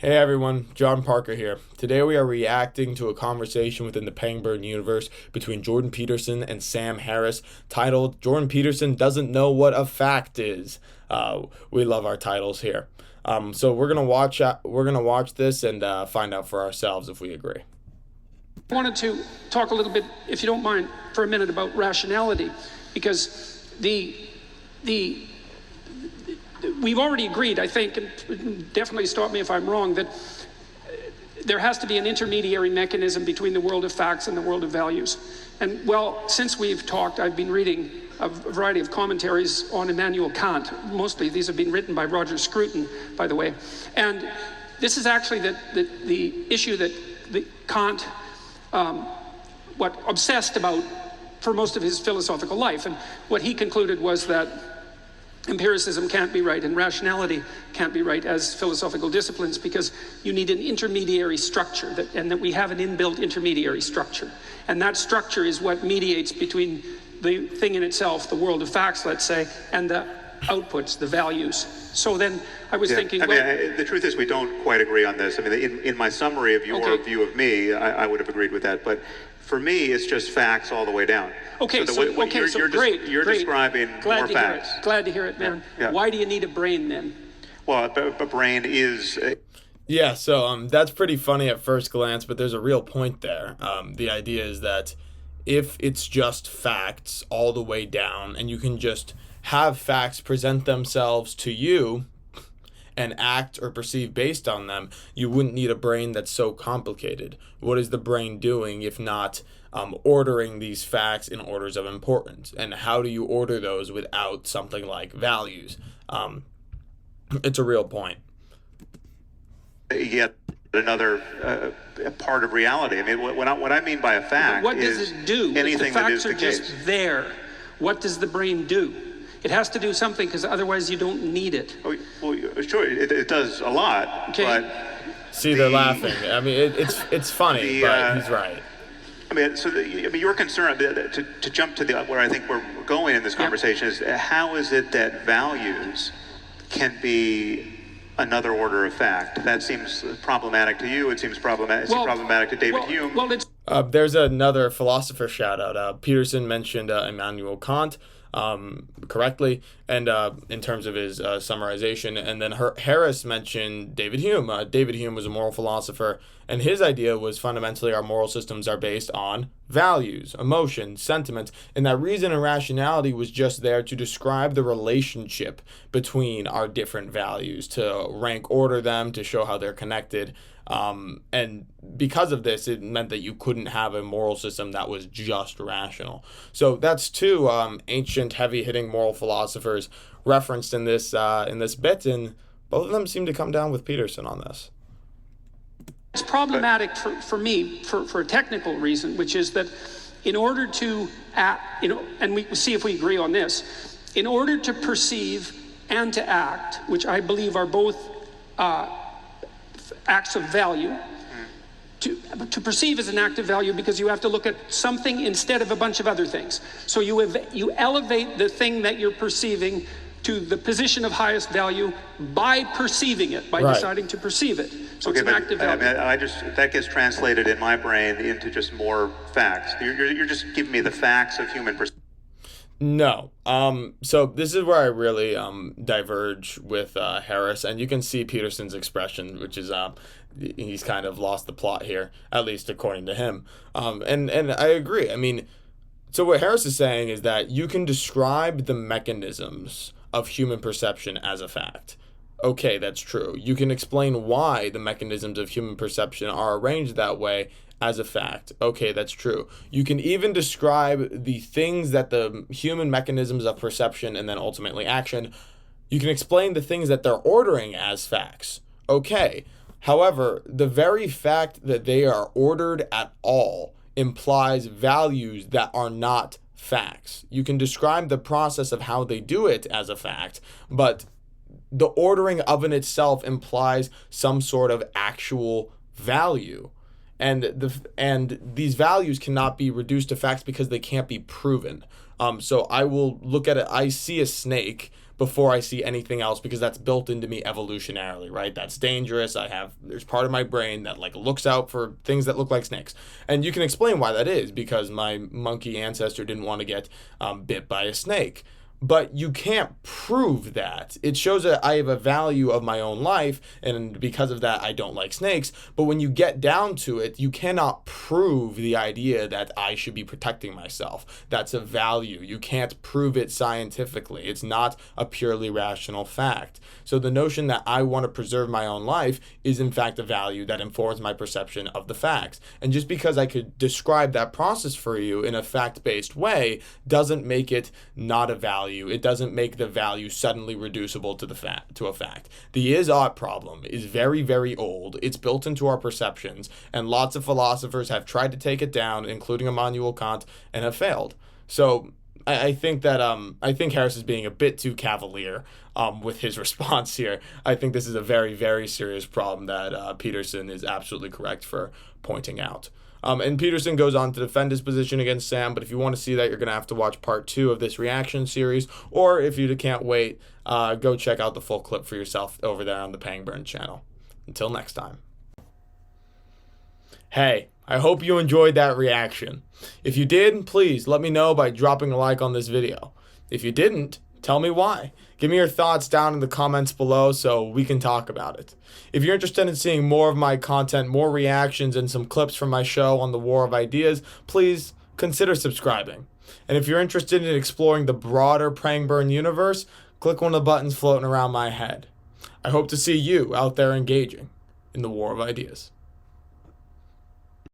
Hey everyone, John Parker here. Today we are reacting to a conversation within the Pangburn universe between Jordan Peterson and Sam Harris titled Jordan Peterson Doesn't Know What a Fact Is. We love our titles here. So we're gonna watch this and find out for ourselves if we agree. I wanted to talk a little bit, if you don't mind, for a minute about rationality, because we've already agreed, I think, and definitely stop me if I'm wrong, that there has to be an intermediary mechanism between the world of facts and the world of values. And well, since we've talked, I've been reading a variety of commentaries on Immanuel Kant. Mostly these have been written by Roger Scruton, by the way. And this is actually the issue that Kant obsessed about for most of his philosophical life. And what he concluded was that empiricism can't be right and rationality can't be right as philosophical disciplines because you need an intermediary structure, and that we have an inbuilt intermediary structure. And that structure is what mediates between the thing in itself, the world of facts, let's say, and the outputs, the values. So then I was thinking... the truth is we don't quite agree on this. I mean, in my summary of your view of me, I would have agreed with that. But for me, it's just facts all the way down. Okay, Great. You're describing more facts. Glad to hear it, man. Yeah. Why do you need a brain then? Well, a brain is... Yeah, so that's pretty funny at first glance, but there's a real point there. The idea is that if it's just facts all the way down, and you can just have facts present themselves to you and act or perceive based on them, you wouldn't need a brain that's so complicated. What is the brain doing if not ordering these facts in orders of importance? And how do you order those without something like values? It's a real point. Yet another part of reality. I mean, what I mean by a fact what does it do? Anything the facts that is the are case. Just there. What does the brain do? It has to do something, because otherwise you don't need it. Oh, well, sure, it does a lot. Okay. But see, they're laughing. I mean, it's funny, but he's right. I mean, your concern to jump to where I think we're going in this conversation is how is it that values can be another order of fact? That seems problematic to you. It seems problematic. Problematic to David Hume. Well, it's there's another philosopher shout out. Peterson mentioned Immanuel Kant correctly, and in terms of his summarization, and then Harris mentioned David Hume. David Hume was a moral philosopher, and his idea was fundamentally our moral systems are based on values, emotions, sentiments, and that reason and rationality was just there to describe the relationship between our different values, to rank order them, to show how they're connected. And because of this, it meant that you couldn't have a moral system that was just rational. So that's two ancient, heavy-hitting moral philosophers referenced in this bit, and both of them seem to come down with Peterson on this. It's problematic for me for a technical reason, which is that in order to act, and we see if we agree on this, in order to perceive and to act, which I believe are both acts of value. To perceive is an act of value because you have to look at something instead of a bunch of other things. So you elevate the thing that you're perceiving to the position of highest value by perceiving it, by deciding to perceive it. So it's an act of value. I mean, that gets translated in my brain into just more facts. You're just giving me the facts of human perception. No. So this is where I really diverge with Harris, and you can see Peterson's expression, which is he's kind of lost the plot here, at least according to him. And I agree. I mean, so what Harris is saying is that you can describe the mechanisms of human perception as a fact. Okay, that's true. You can explain why the mechanisms of human perception are arranged that way as a fact. Okay, that's true. You can even describe the things that the human mechanisms of perception and then ultimately action, you can explain the things that they're ordering as facts. Okay. However, the very fact that they are ordered at all implies values that are not facts. You can describe the process of how they do it as a fact, but the ordering of in itself implies some sort of actual value. And these values cannot be reduced to facts because they can't be proven. So I will look at it. I see a snake, before I see anything else, because that's built into me evolutionarily, right? That's dangerous. There's part of my brain that like looks out for things that look like snakes. And you can explain why that is, because my monkey ancestor didn't want to get bit by a snake. But you can't prove that. It shows that I have a value of my own life, and because of that, I don't like snakes. But when you get down to it, you cannot prove the idea that I should be protecting myself. That's a value. You can't prove it scientifically. It's not a purely rational fact. So the notion that I want to preserve my own life is in fact a value that informs my perception of the facts. And just because I could describe that process for you in a fact-based way doesn't make it not a value. It doesn't make the value suddenly reducible to a fact. The is-ought problem is very, very old. It's built into our perceptions, and lots of philosophers have tried to take it down, including Immanuel Kant, and have failed. So I think that I think Harris is being a bit too cavalier with his response here. I think this is a very, very serious problem that Peterson is absolutely correct for pointing out. And Peterson goes on to defend his position against Sam, but if you want to see that, you're going to have to watch part 2 of this reaction series, or if you can't wait, go check out the full clip for yourself over there on the Pangburn channel. Until next time. Hey, I hope you enjoyed that reaction. If you did, please let me know by dropping a like on this video. If you didn't, tell me why. Give me your thoughts down in the comments below so we can talk about it. If you're interested in seeing more of my content, more reactions, and some clips from my show on the War of Ideas, please consider subscribing. And if you're interested in exploring the broader Pangburn universe, click one of the buttons floating around my head. I hope to see you out there engaging in the War of Ideas.